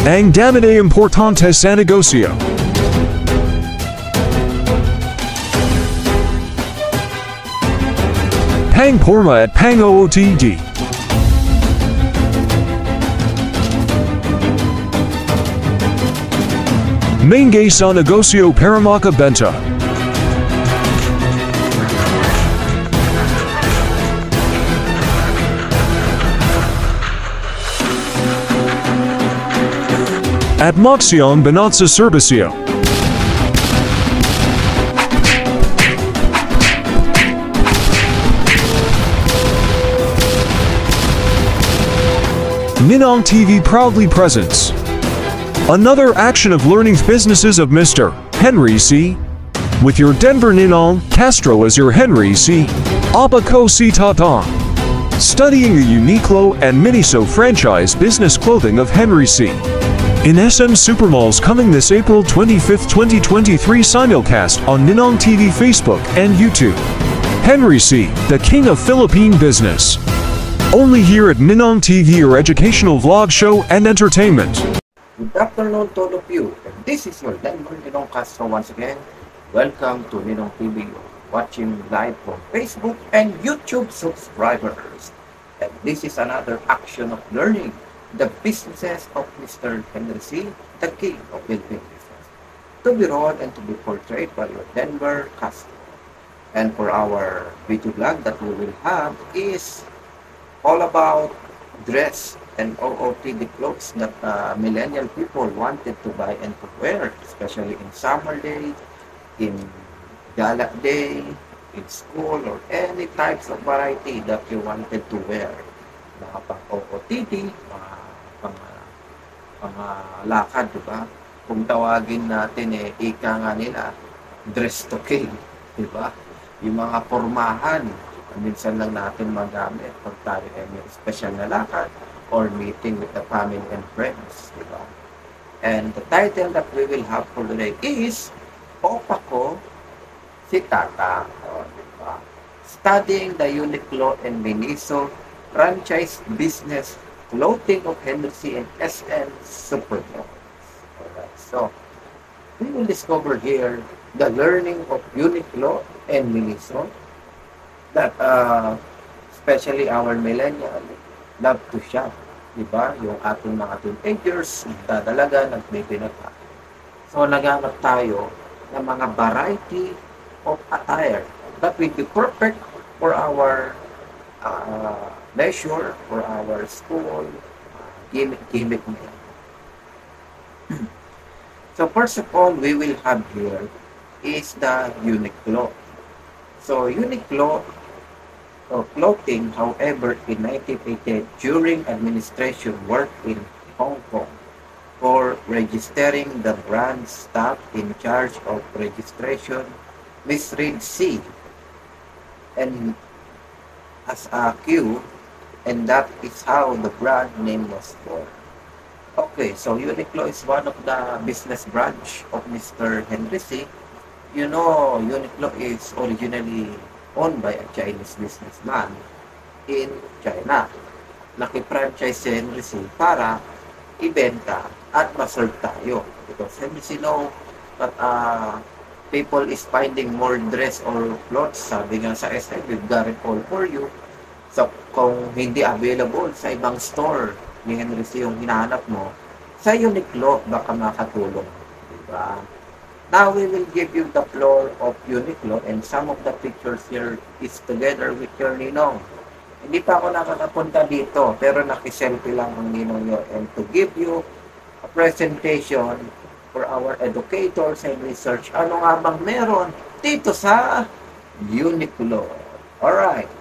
Ang dami de importante sa negosyo. Pang porma at pang OOTD. Maingay sa negosyo para makabenta. At Moxion Banat sa Servicio. Ninong TV proudly presents another action of learning businesses of Mr. Henry C. With your Denver Ninong, Castro as your Henry C. Abaco C. Tatang. Studying the Uniqlo and Miniso franchise business clothing of Henry C. In SM Supermalls coming this April 25, 2023 simulcast on Ninong TV Facebook and YouTube. Henry C., the king of Philippine business. Only here at Ninong TV, your educational vlog show and entertainment. Good afternoon to all of you, and this is your Denver Ninong Castro once again. Welcome to Ninong TV, watching live from Facebook and YouTube subscribers. And this is another action of learning the businesses of Mr. Henry C., the king of Philippine business, to be run and to be portrayed by your Denver Castro. And for our video vlog that we will have is all about dress and OOTD clothes that millennial people wanted to buy and to wear, especially in summer day, in gala day, in school, or any types of variety that you wanted to wear. Mga pang-OOTD, mga lakad, diba? Kung tawagin natin ika nga nila, dress to kill, diba? Yung mga pormahan, minsan lang natin magamit pag tayo may special na lakad or meeting with the family and friends, diba? And the title that we will have for today is Opa Ko si Tata, diba? Studying the Uniqlo and Miniso franchise business clothing of Henry C. and SM Supermalls. Alright, so we will discover here the learning of Uniqlo and Miniso that especially our millennial love to shop, diba? Yung ating mga teenagers nagdadalaga, nagbibinata. So naghanap tayo ng mga variety of attire that will be perfect for our leisure, for our school gimmick na. So first of all, we will have here is the Uniqlo. So Uniqlo clothing, however, in 1988 during administration work in Hong Kong for registering the brand staff in charge of registration, Miss Reed C. and as a Q, and that is how the brand name was born. Okay, so Uniqlo is one of the business branch of Mr. Henry C. You know, Uniqlo is originally owned by a Chinese businessman in China. Naki-franchise si Henry C. para ibenta at ma-serve tayo. Because Henry C. know that people is finding more dress or clothes. Sabi nga sa SM, we've got it all for you. So, kung hindi available sa ibang store ni Henry C. yung hinahanap mo, sa Uniqlo baka makatulong. Diba? Now, we will give you the floor of Uniqlo, and some of the pictures here is together with your Ninong. Hindi pa ako nakakapunta dito, pero nakiselfie lang ang Ninong nyo. And to give you a presentation for our educators and research, ano nga bang meron dito sa Uniqlo. Alright.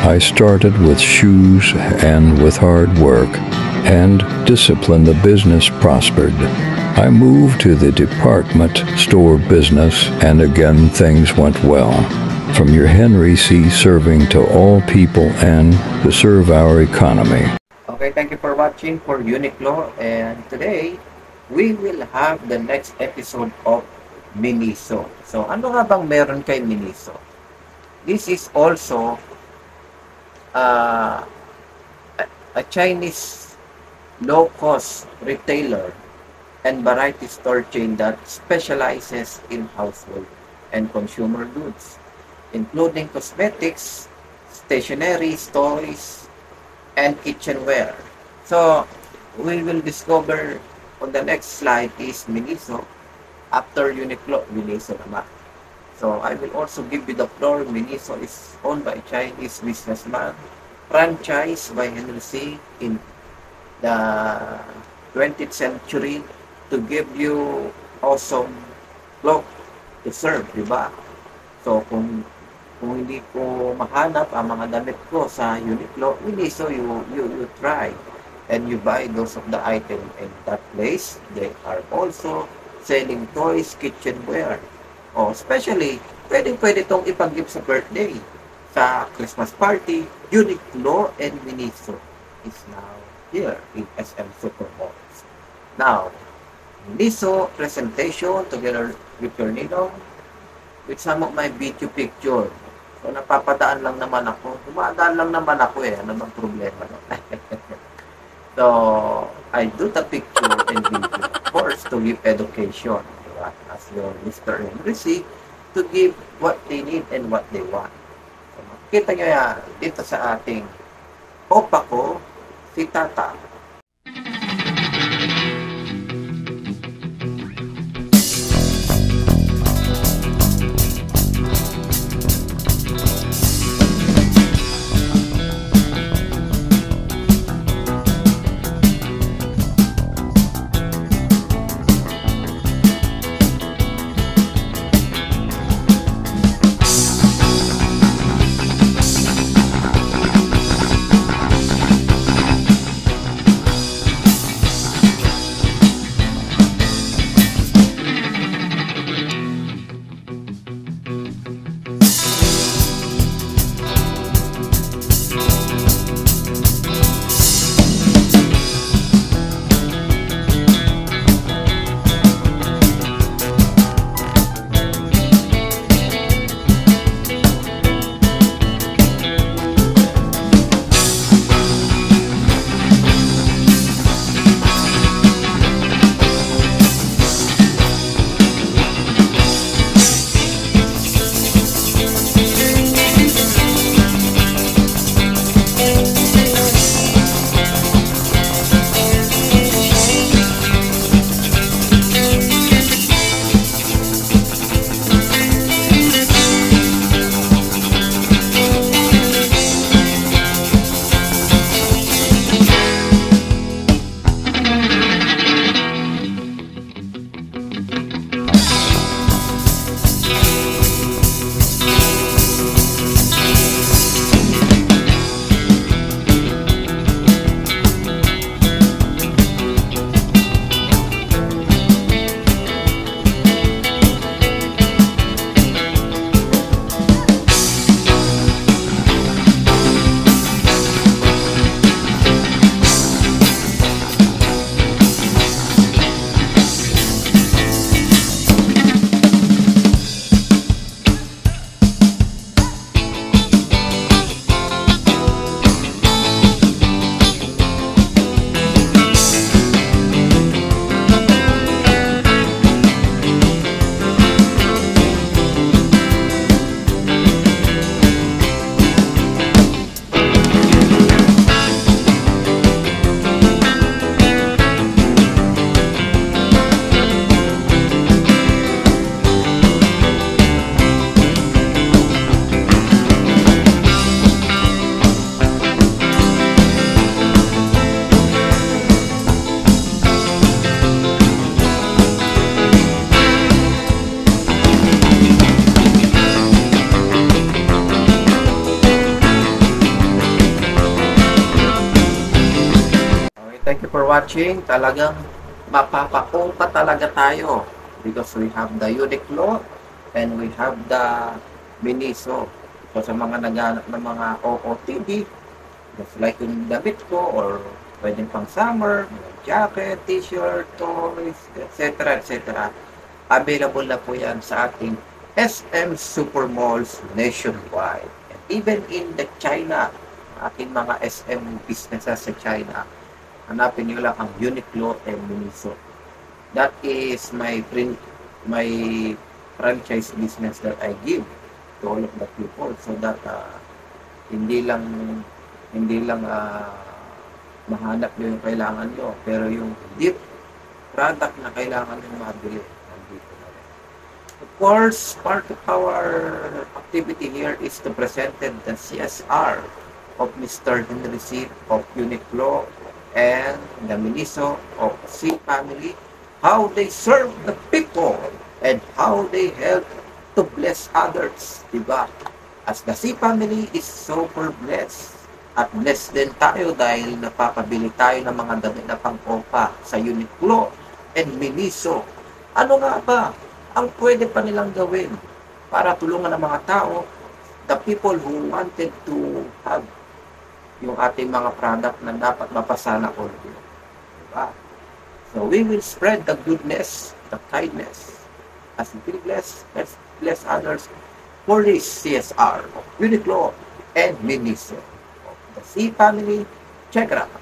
I started with shoes, and with hard work and discipline, the business prospered. I moved to the department store business, and again things went well. From your Henry C. serving to all people and to serve our economy. Okay, thank you for watching for Uniqlo, and today we will have the next episode of Miniso. So, ano nga bang meron kay Miniso? This is also a Chinese low-cost retailer and variety store chain that specializes in household and consumer goods, including cosmetics, stationery, toys, and kitchenware. So, we will discover on the next slide is Miniso. After Uniqlo, Miniso naman. So, I will also give you the floor. Miniso is owned by a Chinese businessman, franchised by Henry C. in the 20th century to give you awesome cloth to serve, di ba? So, kung hindi ko mahanap ang mga damit ko sa Uniqlo, Miniso, you try and you buy those of the item in that place. They are also selling toys, kitchenware. Oh, especially, pwede itong ipag-gift sa birthday, sa Christmas party. Uniqlo and Miniso is now here in SM Supermalls. Now, Miniso presentation together with your Ninong, with some of my video picture. So, napapadaan lang naman ako. Dumadaan lang naman ako eh. Ano bang problema? No? So, I do the picture and video, of course, to give education. Diba? As your Mr. Henry C. to give what they need and what they want. So, makikita nyo yan dito sa ating opa ko, si Tata. watching. Talagang mapapaupa talaga tayo because we have the Uniqlo and we have the Miniso. So sa mga naghanap ng mga OOTD, just like yung damit ko or pwedeng pang summer, jacket, t-shirt, toys, etc. etc. Available na po yan sa ating SM Supermalls nationwide. And even in the China, ating mga SM businesses sa China, hanapin nyo lang ang Uniqlo and Miniso. That is my franchise business that I give to all of the people so that hindi lang mahanap nyo yung kailangan nyo, pero yung deep product na kailangan nyo mabili, nandito na rin. Of course, part of our activity here is to present the CSR of Mr. Henry C. of Uniqlo and the Miniso of C family, how they serve the people and how they help to bless others, diba? As the C family is super blessed, at blessed din tayo dahil napapabili tayo ng mga damit na pang-opa sa Uniqlo and Miniso. Ano nga ba ang pwede pa nilang gawin para tulungan ng mga tao, the people who wanted to have yung ating mga product na dapat mapasana all day. Diba? So we will spread the goodness, the kindness. As we feel blessed, let's bless others for this CSR of Uniqlo and Miniso. The C family, check it out.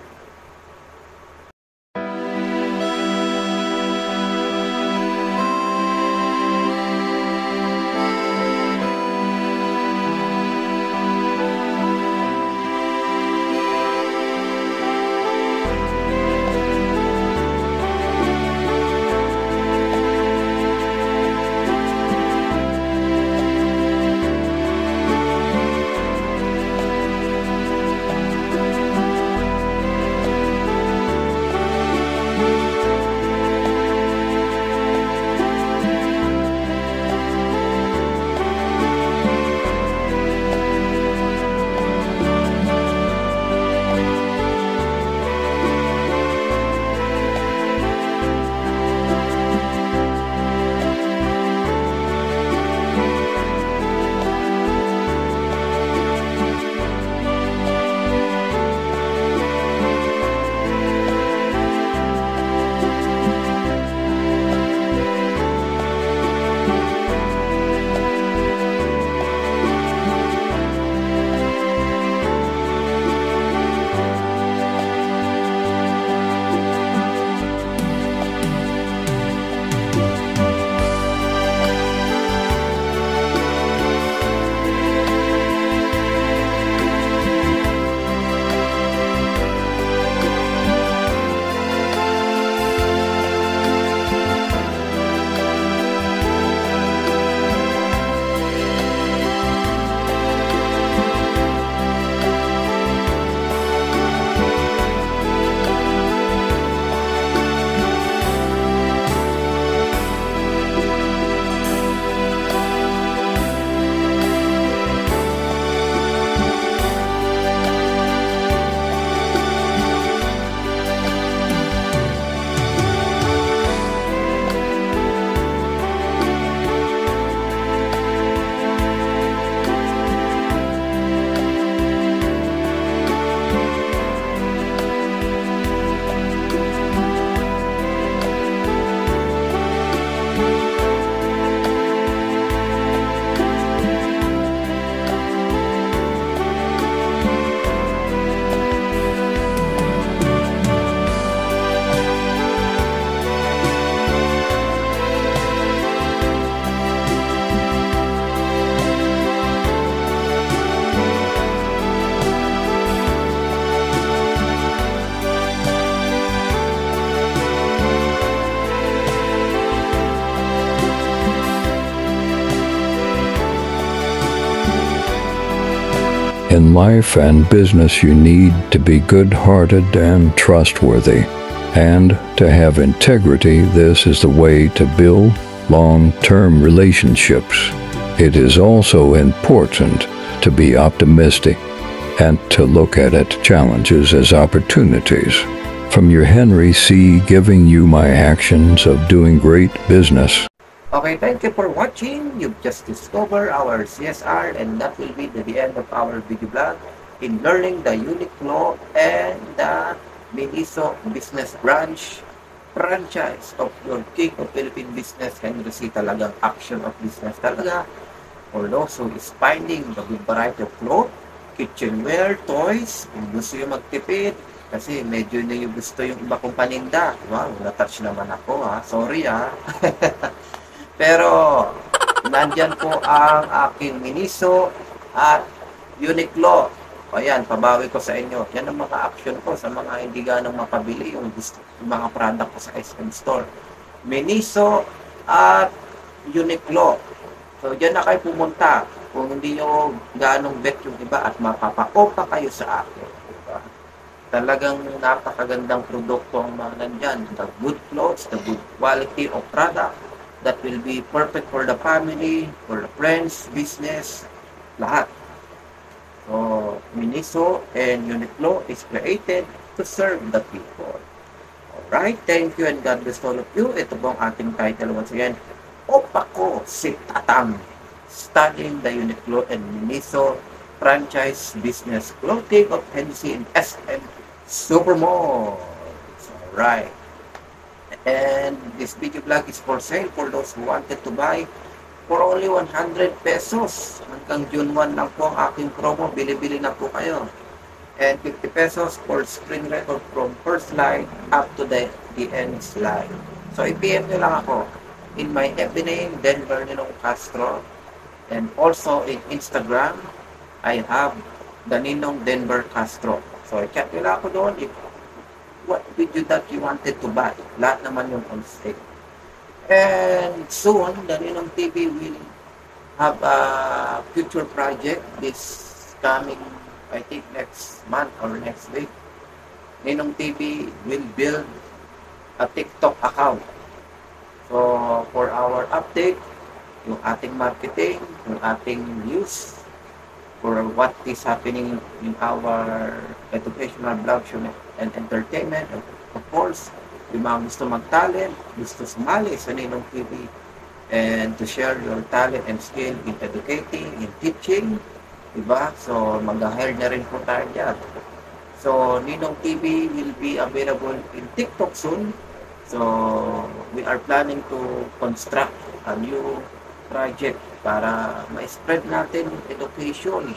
In life and business, you need to be good-hearted and trustworthy. And to have integrity, this is the way to build long-term relationships. It is also important to be optimistic and to look at challenges as opportunities. from your Henry C. giving you my actions of doing great business. Okay, thank you for watching. You've just discovered our CSR, and that will be the end of our video blog in learning the Uniqlo and the Miniso business branch franchise of your King of Philippine Business, Henry C. Talagang action of business talaga. For those who is finding the good variety of clothes, kitchenware, toys, kung gusto yung magtipid, kasi medyo na yung gusto yung iba kong paninda. Wow, na-touch naman ako ha. Sorry ha. Pero, nandyan po ang aking Miniso at Uniqlo. O yan, pabawi ko sa inyo. Yan ang mga action ko sa mga hindi ganong makabili yung mga product ko sa SM Store. Miniso at Uniqlo. So, dyan na kayo pumunta. Kung hindi nyo ganong bet yung iba at mapapa-opa kayo sa akin. Diba? Talagang napakagandang produkto ang mga nandyan. The good clothes, the good quality of product that will be perfect for the family, for the friends, business, lahat. So, Miniso and Uniqlo is created to serve the people. Alright, thank you and God bless all of you. Ito po ang ating title once again. Opa ko si Tatang, studying the Uniqlo and Miniso franchise business clothing of NC and SM Supermalls. Alright. And this video blog is for sale for those who wanted to buy for only 100 pesos. Hanggang June 1 lang po ang aking promo. Bili-bili na po kayo. And 50 pesos for screen record from first slide up to the end slide. So, i-PM nyo lang ako. In my FB name, Denver Ninong Castro. And also in Instagram, I have the Ninong Denver Castro. So, i-chat nyo lang ako doon if what video that you wanted to buy. Lahat naman yung on sale. And soon, the Ninong TV will have a future project this coming, I think, next month or next week. Ninong TV will build a TikTok account. So, for our update, yung ating marketing, yung ating news, for what is happening in our educational blog show and entertainment, and of course, yung mga gusto mag-talent, gusto sumali sa Ninong TV, and to share your talent and skill in educating, in teaching, diba? So, mag-hire na rin po tayo dyan. So, Ninong TV will be available in TikTok soon. So, we are planning to construct a new project para ma-spread natin yung education,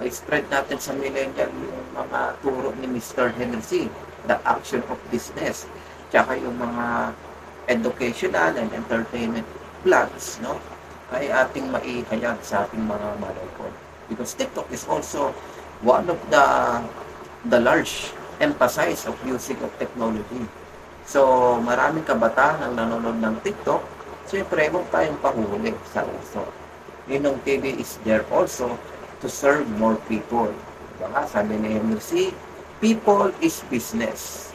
ma-spread natin sa millennial yung mga turo ni Mr. Henry C, the action of business, tsaka yung mga educational and entertainment vlogs, no? Ay ating maihayag sa ating mga manood. Because TikTok is also one of the large emphasis of using of technology. So, maraming kabataan ang nanonood ng TikTok. Siyempre, huwag tayong pahuli sa uso. Ninong TV is there also to serve more people. Diba? Sabi ni Henry C, people is business.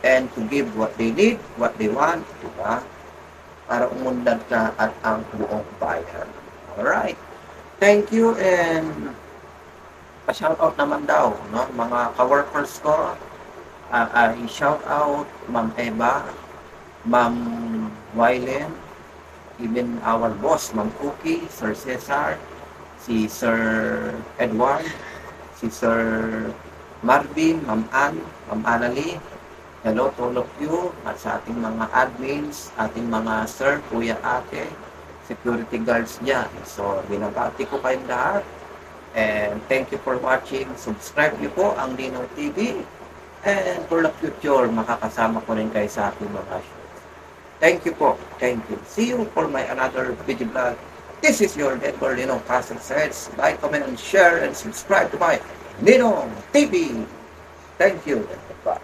And to give what they need, what they want, diba? Para umunlad ka at ang buong bayan. Alright. Thank you and pa-shoutout naman daw, no? Mga ka-workers ko, i-shout out Ma'am Eva, Ma'am Wylen, even our boss, Ma'am Cookie, Sir Cesar, si Sir Edward, si Sir Marvin, Ma'am Ann, Ma'am Annalie. Hello to all of you at sa ating mga admins, ating mga sir, kuya, ate, security guards dyan. So, binabati ko kayong lahat. And thank you for watching. Subscribe niyo po ang Ninong TV. And for the future, makakasama ko rin kayo sa ating mga shows. Thank you po. Thank you. See you for my another video blog. This is your Denver Ninong Castro says. Like, comment, and share, and subscribe to my Ninong TV. Thank you. Bye.